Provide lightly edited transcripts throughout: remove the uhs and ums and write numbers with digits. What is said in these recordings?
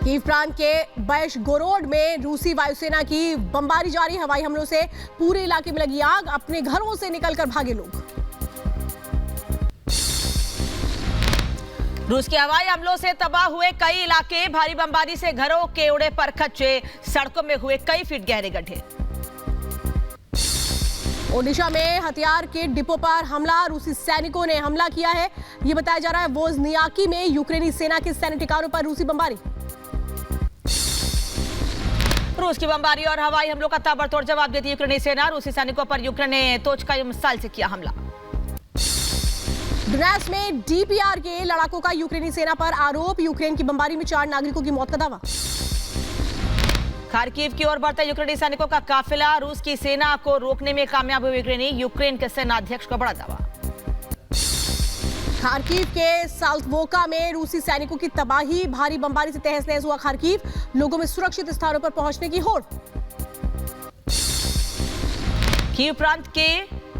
Kyiv प्रांत के बेशगोरोड में रूसी वायुसेना की बमबारी जारी। हवाई हमलों से पूरे इलाके में लगी आग, अपने घरों से निकलकर भागे लोग। रूस के हवाई हमलों से तबाह हुए कई इलाके, भारी बमबारी से घरों के उड़े पर खच्चे, सड़कों में हुए कई फीट गहरे गड्ढे। ओडिशा में हथियार के डिपो पर हमला, रूसी सैनिकों ने हमला किया है। यह बताया जा रहा है वोजनियाकी में यूक्रेनी सेना के सैन्य ठिकानों पर रूसी बमबारी। रूस की बमबारी और हवाई हमलों का ताबड़तोड़ जवाब देती यूक्रेनी सेना। रूसी सैनिकों पर यूक्रेन ने तोचका मिसाइल से किया हमला। डोनेट्स्क में डीपीआर के लड़ाकों का यूक्रेनी सेना पर आरोप, यूक्रेन की बमबारी में 4 नागरिकों की मौत का दावा। खार्किव की ओर बढ़ते यूक्रेनी सैनिकों का काफिला, रूस की सेना को रोकने में कामयाब हुए यूक्रेनी, यूक्रेन के सेनाध्यक्ष का बड़ा दावा। खार्किव के साल्टवोका में रूसी सैनिकों की तबाही, भारी बमबारी से तहस नहस हुआ खार्किव, लोगों में सुरक्षित स्थानों पर पहुंचने की होड़। कीव प्रांत के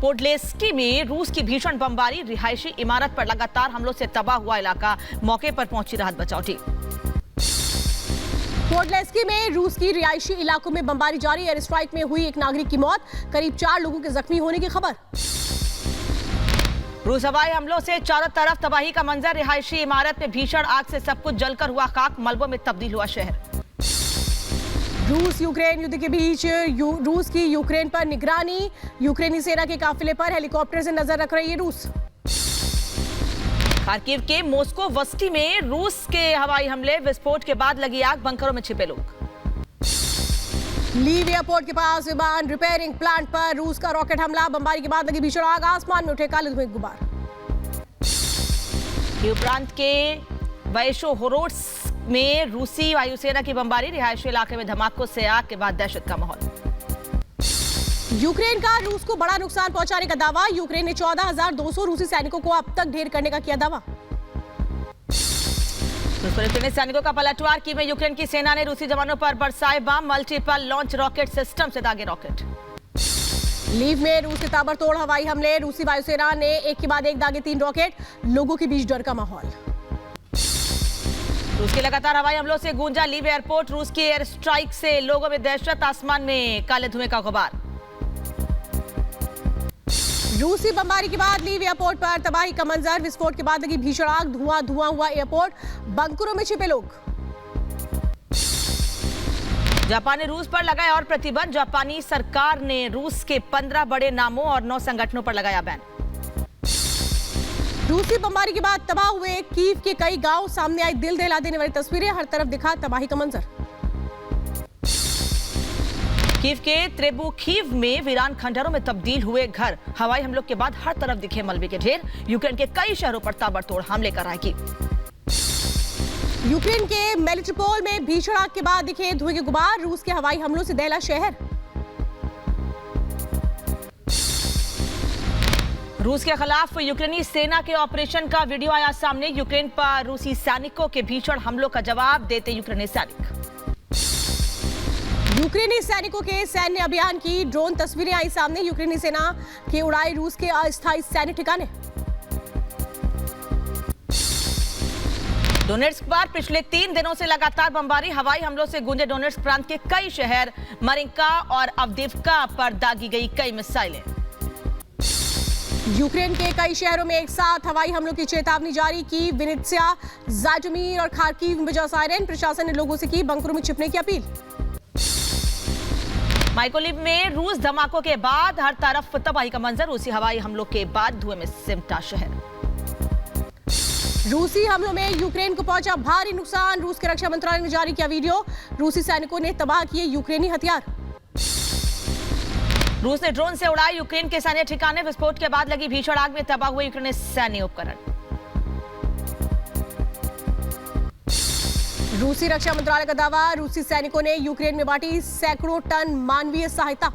पोडलेस्की में रूस की भीषण बमबारी, रिहायशी इमारत पर लगातार हमलों से तबाह हुआ इलाका, मौके पर पहुंची राहत बचाव टीम। पोडलेस्की में रूस की रिहायशी इलाकों में बमबारी जारी, एयर स्ट्राइक में हुई एक नागरिक की मौत, करीब 4 लोगों के जख्मी होने की खबर। रूस हवाई हमलों से चारों तरफ तबाही का मंजर, रिहायशी इमारत में भीषण आग से सब कुछ जलकर हुआ खाक, मलबों में तब्दील हुआ शहर। रूस यूक्रेन युद्ध के बीच रूस की यूक्रेन पर निगरानी, यूक्रेनी सेना के काफिले पर हेलीकॉप्टर से नजर रख रही है रूस। खार्किव के मोस्को वस्ती में रूस के हवाई हमले, विस्फोट के बाद लगी आग, बंकरों में छिपे लोग। लीव एयरपोर्ट के पास विमान रिपेयरिंग प्लांट पर रूस का रॉकेट हमला, बमबारी के बाद लगी भीषण आग, आसमान में उठे काले धुएं गुबार। कीव प्रांत के वेशोहोरोड्स्क में रूसी वायुसेना की बमबारी, रिहायशी इलाके में धमाकों से आग के बाद दहशत का माहौल। यूक्रेन का रूस को बड़ा नुकसान पहुंचाने का दावा, यूक्रेन ने 14,200 रूसी सैनिकों को अब तक ढेर करने का किया दावा। यूक्रेनी सैनिकों का पलटवार, कीव में यूक्रेन की सेना ने रूसी जवानों पर बरसाए बम, मल्टीपल लॉन्च रॉकेट सिस्टम से दागे रॉकेट। लीव में रूस के ताबड़तोड़ हवाई हमले, रूसी वायुसेना ने एक के बाद एक दागे 3 रॉकेट, लोगों के बीच डर का माहौल। रूस के लगातार हवाई हमलों से गूंजा लीव एयरपोर्ट, रूस की एयर स्ट्राइक से लोगों में दहशत, आसमान में काले धुएं का गुबार। रूसी बमबारी के बाद लीव एयरपोर्ट पर तबाही का मंजर, विस्फोट के बाद लगी भीषण आग, धुआं हुआ एयरपोर्ट, बंकरों में छिपे लोग। जापान ने रूस पर लगाया और प्रतिबंध, जापानी सरकार ने रूस के 15 बड़े नामों और 9 संगठनों पर लगाया बैन। रूसी बमबारी के बाद तबाह हुए कीव के कई गांव, सामने आई दिल दहला देने वाली तस्वीरें, हर तरफ दिखा तबाही का मंजर। कीव के त्रेबुखीव में वीरान खंडरों में तब्दील हुए घर, हवाई हमलों के बाद हर तरफ दिखे मलबे के ढेर, यूक्रेन के कई शहरों पर ताबड़तोड़ हमले कर रहा है कीव। यूक्रेन के मेलिटोपोल में भीषण आग के बाद दिखे धुएं के गुबार, रूस के हवाई हमलों से दहला शहर। रूस के खिलाफ यूक्रेनी सेना के ऑपरेशन का वीडियो आया सामने, यूक्रेन पर रूसी सैनिकों के भीषण हमलों का जवाब देते यूक्रेनी सैनिक। यूक्रेनी सैनिकों के सैन्य अभियान की ड्रोन तस्वीरें आई सामने, यूक्रेनी सेना के उड़ाए रूस के अस्थायी सैन्य ठिकाने। डोनेट्स्क पर पिछले 3 दिनों से लगातार बमबारी, हवाई हमलों से गूंजे डोनेट्स्क प्रांत के कई शहर, मरिंका और अवदीव्का पर दागी गई कई मिसाइलें। यूक्रेन के कई शहरों में एक साथ हवाई हमलों की चेतावनी जारी की, विनित्स्या, ज़ाटोमीर और खार्किव में बजा सायरन, प्रशासन ने लोगों से की बंकरों में छिपने की अपील। माइकोलिव में रूस धमाकों के बाद हर तरफ तबाही का मंजर, रूसी हवाई हमलों के बाद धुएं में सिमटा शहर। रूसी हमलों में यूक्रेन को पहुंचा भारी नुकसान, रूस के रक्षा मंत्रालय ने जारी किया वीडियो, रूसी सैनिकों ने तबाह किए यूक्रेनी हथियार। रूस ने ड्रोन से उड़ाए यूक्रेन के सैन्य ठिकाने, विस्फोट के बाद लगी भीषण आग में तबाह हुए यूक्रेनी सैन्य उपकरण। रूसी रक्षा मंत्रालय का दावा, रूसी सैनिकों ने यूक्रेन में बांटी सैकड़ों टन मानवीय सहायता।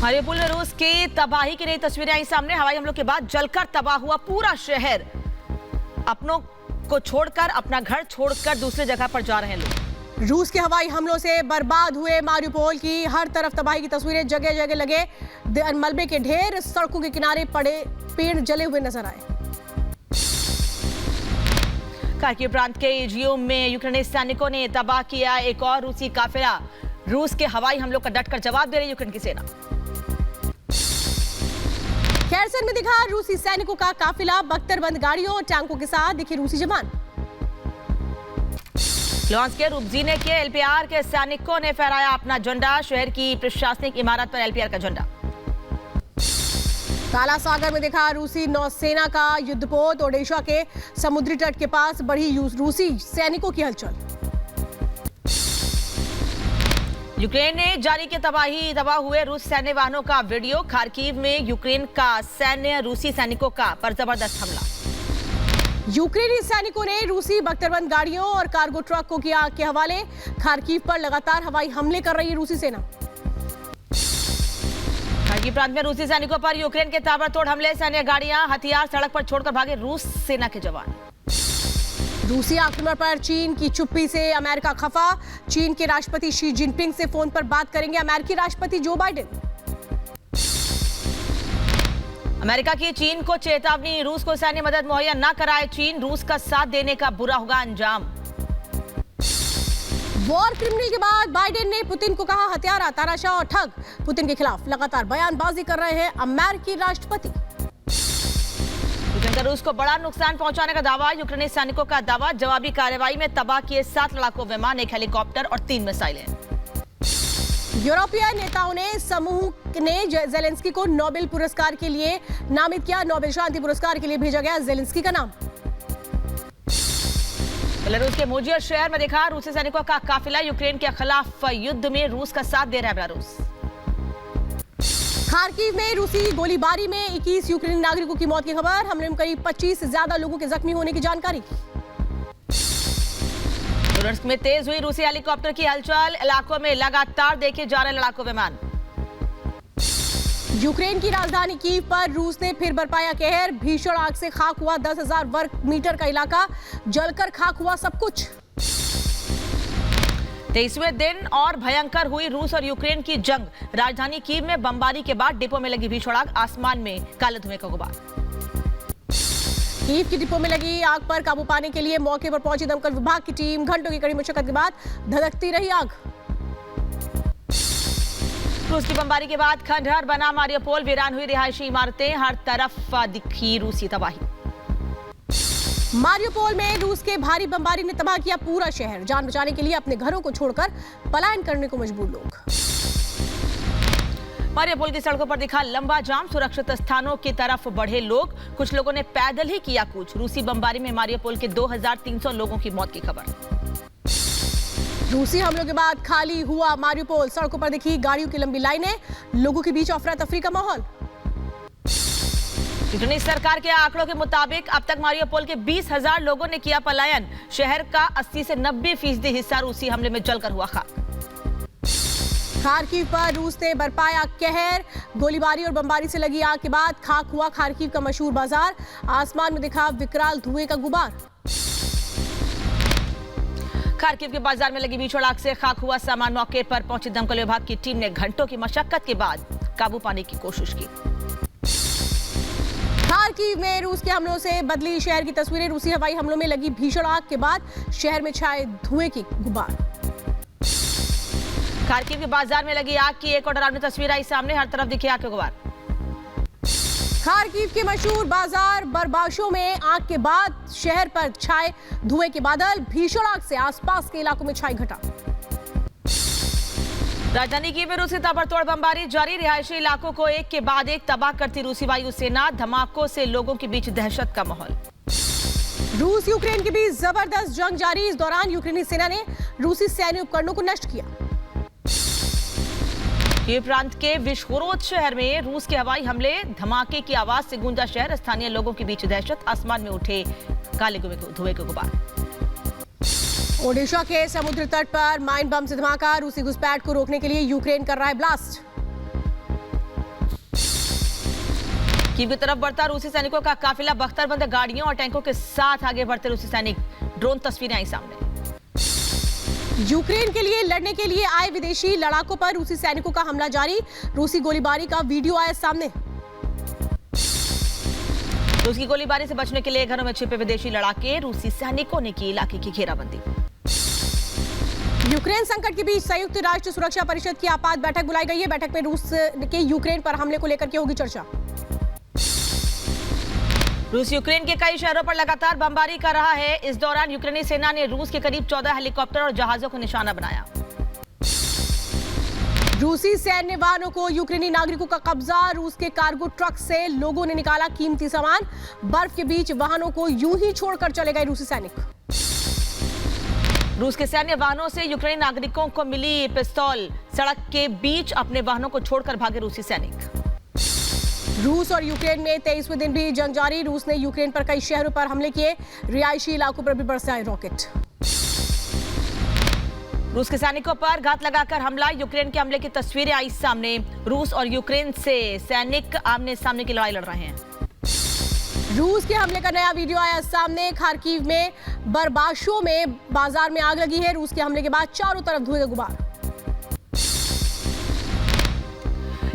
मारिउपोल में रूस की तबाही की नई तस्वीरें आई सामने, हवाई हमलों के बाद जलकर तबाह हुआ पूरा शहर, अपनों को छोड़कर, अपना घर छोड़कर दूसरी जगह पर जा रहे हैं लोग। रूस के हवाई हमलों से बर्बाद हुए मारिउपोल की हर तरफ तबाही की तस्वीरें, जगह जगह लगे मलबे के ढेर, सड़कों के किनारे पड़े पेड़ जले हुए नजर आए। खार्किव प्रांत के इजियम में यूक्रेनी सैनिकों ने तबाह किया एक और रूसी काफिला। रूस के हवाई हमलों का डटकर जवाब दे रही यूक्रेन की सेना। खेरसन में दिखा रूसी सैनिकों का काफिला, बख्तरबंद गाड़ियों और टैंकों के साथ दिखे रूसी जवान। लुहांस्क के रुबजीने के एलपीआर के सैनिकों ने फहराया अपना झंडा। शहर की प्रशासनिक इमारत पर एलपीआर का झंडा। काला सागर में दिखा रूसी नौसेना का युद्धपोत। ओडेशा के समुद्री तट के पास बढ़ी रूसी सैनिकों की हलचल। यूक्रेन ने जारी किया तबाह हुए रूस सैन्य वाहनों का वीडियो। खार्किव में यूक्रेन का सैन्य रूसी सैनिकों का पर जबरदस्त हमला। यूक्रेनी सैनिकों ने रूसी बख्तरबंद गाड़ियों और कार्गो ट्रक को किया आग के हवाले। खार्किव पर लगातार हवाई हमले कर रही है रूसी सेना। खार्किव प्रांत में रूसी सैनिकों पर यूक्रेन के ताबड़तोड़ हमले। सैन्य गाड़ियां हथियार सड़क पर छोड़कर भागे रूस सेना के जवान। रूसी आक्रमण पर चीन की चुप्पी से अमेरिका खफा। चीन के राष्ट्रपति शी जिनपिंग से फोन पर बात करेंगे अमेरिकी राष्ट्रपति जो बाइडेन। अमेरिका की चीन को चेतावनी, रूस को सैन्य मदद मुहैया न कराए चीन, रूस का साथ देने का बुरा होगा अंजाम। वॉर क्रिमिनल के बाद बाइडेन ने पुतिन को कहा हत्यारा, तानाशाह और ठग। पुतिन के खिलाफ लगातार बयानबाजी कर रहे हैं अमेरिकी राष्ट्रपति। यूक्रेन का रूस को बड़ा नुकसान पहुंचाने का दावा। यूक्रेनी सैनिकों का दावा, जवाबी कार्रवाई में तबाह किए 7 लड़ाकू विमान, 1 हेलीकॉप्टर और 3 मिसाइलें। यूरोपीय नेताओं ने समूह ने जेलेंस्की को नोबेल पुरस्कार के लिए नामित किया। नोबेल शांति पुरस्कार के लिए भेजा गया जेलेंस्की का नाम। बेलारूस के मोजियर शहर में देखा रूसी सैनिकों का काफिला। यूक्रेन के खिलाफ युद्ध में रूस का साथ दे रहा है बेलारूस। खार्किव में रूसी गोलीबारी में 21 यूक्रेनी नागरिकों की मौत की खबर। हमले में करीब 25 से ज्यादा लोगों के जख्मी होने की जानकारी। लुहांस्क में तेज हुई रूसी हेलीकॉप्टर की हलचल। इलाकों में लगातार देखे जा रहे लड़ाकू विमान। यूक्रेन की राजधानी कीव पर रूस ने फिर बरपाया कहर। भीषण आग से खाक हुआ 10,000 वर्ग मीटर का इलाका, जलकर खाक हुआ सब कुछ। 23वें दिन और भयंकर हुई रूस और यूक्रेन की जंग। राजधानी कीव में बमबारी के बाद डिपो में लगी भीषण आग, आसमान में काले धुएं का गुबार। कीव की डिपो में लगी आग पर काबू पाने के लिए मौके पर पहुंची दमकल विभाग की टीम। घंटों की कड़ी मशक्कत के बाद धधकती रही आग। रूस की बमबारी के बाद खंडहर बना मारियोपोल, वीरान हुई रिहायशी इमारतें, हर तरफ दिखी रूसी तबाही। मारियोपोल में रूस के भारी बमबारी ने तबाह किया पूरा शहर। जान बचाने के लिए अपने घरों को छोड़कर पलायन करने को मजबूर लोग। मारियोपोल की सड़कों पर दिखा लंबा जाम, सुरक्षित स्थानों की तरफ बढ़े लोग। कुछ लोगों ने पैदल ही किया कूच। रूसी बमबारी में मारियोपोल के 2300 लोगों की मौत की खबर। रूसी हमलों के बाद खाली हुआ मारियोपोल। सड़कों पर दिखी गाड़ियों की लंबी लाइनें, लोगों के बीच अफरा तफरी का माहौल। यूक्रेनी सरकार के आंकड़ों के मुताबिक अब तक मारियोपोल के 20,000 लोगों ने किया पलायन। शहर का 80 से 90% हिस्सा रूसी हमले में जलकर हुआ खाक। खार्किव पर रूस ने बरपाया कहर। गोलीबारी और बमबारी से लगी आग के बाद खाक हुआ खार्किव का मशहूर बाजार। आसमान में दिखा विकराल धुएं का गुबार। खार्किव के बाजार में लगी भीषण आग से खाक हुआ सामान। मौके पर पहुंची दमकल विभाग की टीम ने घंटों की मशक्कत के बाद काबू पाने की कोशिश की। खार्किव में रूस के हमलों से बदली शहर की तस्वीरें। रूसी हवाई हमलों में लगी भीषण आग के बाद शहर में छाए धुएं की गुबार। खार्किव के बाजार में लगी आग की एक और डरावनी तस्वीर आई सामने, हर तरफ दिखे आग के गुबार। खार्किव के मशहूर बाजार बरबाशों में आग के बाद शहर पर छाए धुएं के बादल। भीषण आग से आसपास के इलाकों में छाई घटा। राजधानी कीव में रूसी ताबड़तोड़ बमबारी जारी। रिहायशी इलाकों को एक के बाद एक तबाह करती रूसी वायुसेना। धमाकों से लोगों के बीच दहशत का माहौल। रूस यूक्रेन के बीच जबरदस्त जंग जारी। इस दौरान यूक्रेनी सेना ने रूसी सैन्य उपकरणों को नष्ट किया। कीव प्रांत के विश्वरोध शहर में रूस के हवाई हमले, धमाके की आवाज से गूंजा शहर। स्थानीय लोगों के बीच दहशत, आसमान में उठे काले धुएं के गुबार। ओडिशा के समुद्र तट पर माइन बम से धमाका। रूसी घुसपैठ को रोकने के लिए यूक्रेन कर रहा है ब्लास्ट। कीव की तरफ बढ़ता रूसी सैनिकों का काफिला, बख्तरबंद गाड़ियों और टैंकों के साथ आगे बढ़ते रूसी सैनिक। ड्रोन तस्वीरें आई सामने। यूक्रेन के लिए लड़ने के लिए आए विदेशी लड़ाकों पर रूसी सैनिकों का हमला जारी। रूसी गोलीबारी का वीडियो आया सामने। रूस की गोलीबारी से बचने के लिए घरों में छिपे विदेशी लड़ाके, रूसी सैनिकों ने की इलाके की घेराबंदी। यूक्रेन संकट के बीच संयुक्त राष्ट्र सुरक्षा परिषद की आपात बैठक बुलाई गई है। बैठक में रूस के यूक्रेन पर हमले को लेकर के होगी चर्चा। रूस यूक्रेन के कई शहरों पर लगातार बमबारी कर रहा है। इस दौरान यूक्रेनी सेना ने रूस के करीब 14 हेलीकॉप्टर और जहाजों को निशाना बनाया। रूसी सैन्य वाहनों को यूक्रेनी नागरिकों का कब्जा। रूस के कार्गो ट्रक से लोगों ने निकाला कीमती सामान। बर्फ के बीच वाहनों को यूं ही छोड़कर चले गए रूसी सैनिक। रूस के सैन्य वाहनों से यूक्रेनी नागरिकों को मिली पिस्तौल। सड़क के बीच अपने वाहनों को छोड़कर भागे रूसी सैनिक। रूस और यूक्रेन में 23वें दिन भी जंग जारी। रूस ने यूक्रेन पर कई शहरों पर हमले किए। रिहायशी इलाकों पर भी बरसाए रॉकेट। रूस के सैनिकों पर घात लगाकर हमला। यूक्रेन के हमले की तस्वीरें आई सामने। रूस और यूक्रेन से सैनिक आमने सामने की लड़ाई लड़ रहे हैं। रूस के हमले का नया वीडियो आया सामने। खार्किव में बरबाशो में बाजार में आग लगी है। रूस के हमले के बाद चारों तरफ धुएं का गुबार।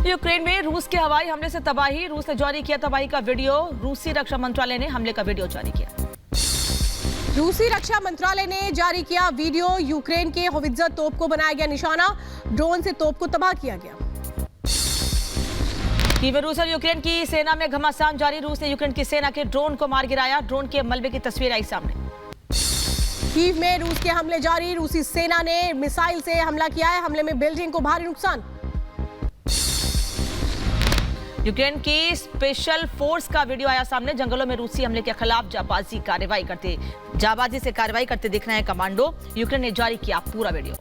यूक्रेन में रूस के हवाई हमले से तबाही। रूस ने जारी किया तबाही का वीडियो। रूसी रक्षा मंत्रालय ने हमले का वीडियो जारी किया। रूसी रक्षा मंत्रालय ने जारी किया वीडियो। यूक्रेन के होवित्जर तोप को बनाया गया निशाना। ड्रोन से तोप को तबाह किया गया। कीव में रूस और यूक्रेन की सेना में घमासान जारी। रूस ने यूक्रेन की सेना के ड्रोन को मार गिराया। ड्रोन के मलबे की तस्वीर आई सामने। कीव में रूस के हमले जारी। रूसी सेना ने मिसाइल से हमला किया है। हमले में बिल्डिंग को भारी नुकसान। यूक्रेन की स्पेशल फोर्स का वीडियो आया सामने। जंगलों में रूसी हमले के खिलाफ जाबाजी से कार्रवाई करते दिख रहे हैं कमांडो। यूक्रेन ने जारी किया पूरा वीडियो।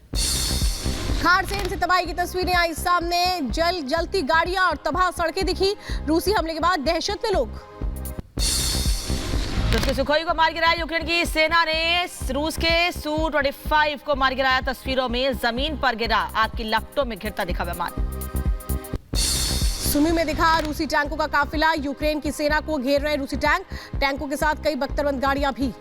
खारसेन से तबाही की तस्वीरें आई सामने। जलती गाड़ियां और तबाह सड़कें दिखी। रूसी हमले के बाद दहशत में लोग। रूस के सुखोई को मार गिराया। यूक्रेन की सेना ने रूस के Su-25 को मार गिराया। तस्वीरों में जमीन पर गिरा आग की लपटों में घिरता दिखा विमान। सुमी में दिखा रूसी टैंकों का काफिला। यूक्रेन की सेना को घेर रहे रूसी टैंकों के साथ कई बख्तरबंद गाड़ियां भी।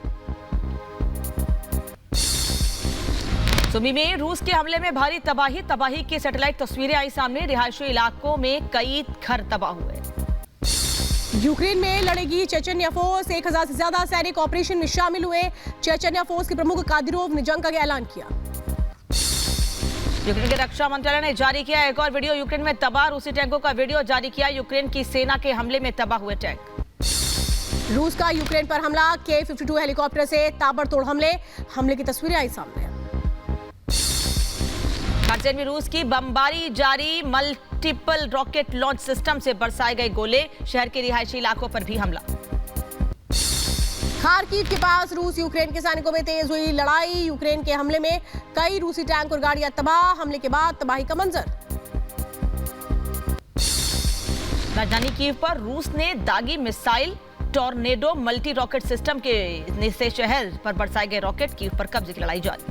सुमी में रूस के हमले में भारी तबाही की सैटेलाइट तस्वीरें आई सामने। रिहायशी इलाकों में कई घर तबाह हुए। यूक्रेन में लड़ेगी चेचन्या फोर्स। 1000 से ज्यादा सैनिक ऑपरेशन में शामिल हुए। चेचन्या फोर्स के प्रमुख कादिरोव ने जंग का ऐलान किया। यूक्रेन के रक्षा मंत्रालय ने जारी किया एक और वीडियो। यूक्रेन में तबाह रूसी टैंकों का वीडियो जारी किया। यूक्रेन की सेना के हमले में तबाह हुए टैंक। रूस का यूक्रेन पर हमला। K-52 हेलीकॉप्टर से ताबड़तोड़ हमले की तस्वीरें आई सामने। खारसेन में रूस की बमबारी जारी। मल्टीपल रॉकेट लॉन्च सिस्टम से बरसाए गए गोले। शहर के रिहायशी इलाकों पर भी हमला। खार्किव के पास रूस यूक्रेन के सैनिकों में तेज हुई लड़ाई। यूक्रेन के हमले में कई रूसी टैंक और गाड़ियां तबाह। हमले के बाद तबाही का मंजर। राजधानी कीव पर रूस ने दागी missile tornado multi rocket system के से शहर पर बरसाए गए रॉकेट। कीव पर कब्जे की लड़ाई जारी।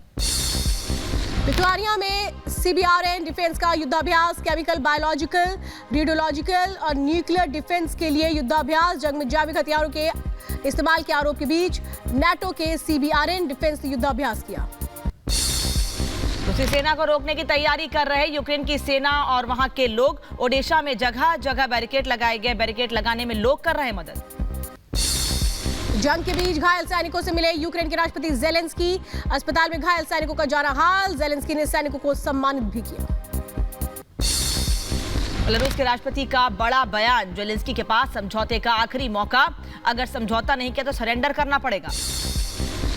लिथुआनिया में CBRN डिफेंस का युद्धाभ्यास। केमिकल, बायोलॉजिकल, रेडियोलॉजिकल और न्यूक्लियर डिफेंस के लिए युद्धाभ्यास। जंग में जैविक हथियारों के इस्तेमाल के आरोप के बीच नाटो के CBRN डिफेंस ने युद्धाभ्यास किया। रूसी सेना को रोकने की तैयारी कर रहे यूक्रेन की सेना और वहां के लोग। ओडेशा में जगह जगह बैरिकेड लगाए गए। बैरिकेड लगाने में लोग कर रहे हैं मदद। जंग के बीच घायल सैनिकों से मिले यूक्रेन के राष्ट्रपति जेलेंस्की। अस्पताल में घायल सैनिकों का जाना हाल। जेलेंस्की ने सैनिकों को सम्मानित भी किया। बेलारूस के राष्ट्रपति का बड़ा बयान। जेलेंस्की के पास समझौते का आखिरी मौका। अगर समझौता नहीं किया तो सरेंडर करना पड़ेगा।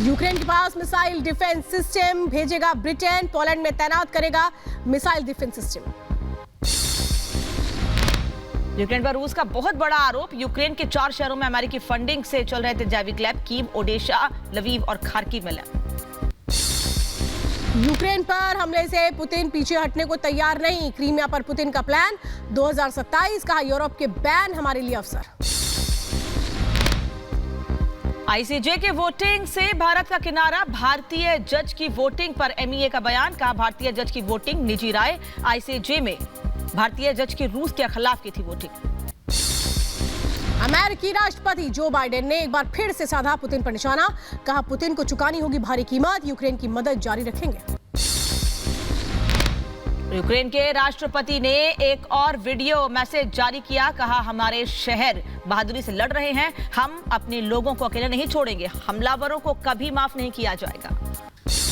यूक्रेन के पास मिसाइल डिफेंस सिस्टम भेजेगा ब्रिटेन। पोलैंड में तैनात करेगा मिसाइल डिफेंस सिस्टम। यूक्रेन पर रूस का बहुत बड़ा आरोप। यूक्रेन के 4 शहरों में अमेरिकी फंडिंग से चल रहे थे जैविक लैब। कीव, ओडेशा, लवीव और खार्किव में लैब। यूक्रेन पर हमले से पुतिन पीछे हटने को तैयार नहीं। क्रीमिया पर पुतिन का प्लान। 2027 कहा यूरोप के बैन हमारे लिए अवसर। ICJ के वोटिंग से भारत का किनारा। भारतीय जज की वोटिंग पर MEA का बयान। कहा भारतीय जज की वोटिंग निजी राय। ICJ में भारतीय जज की रूस के खिलाफ की थी वोटिंग। अमेरिकी राष्ट्रपति जो बाइडेन ने एक बार फिर से साधा पुतिन पर निशाना। कहा पुतिन को चुकानी होगी भारी कीमत। यूक्रेन की मदद जारी रखेंगे। यूक्रेन के राष्ट्रपति ने एक और वीडियो मैसेज जारी किया, कहा हमारे शहर बहादुरी से लड़ रहे हैं, हम अपने लोगों को अकेले नहीं छोड़ेंगे, हमलावरों को कभी माफ नहीं किया जाएगा।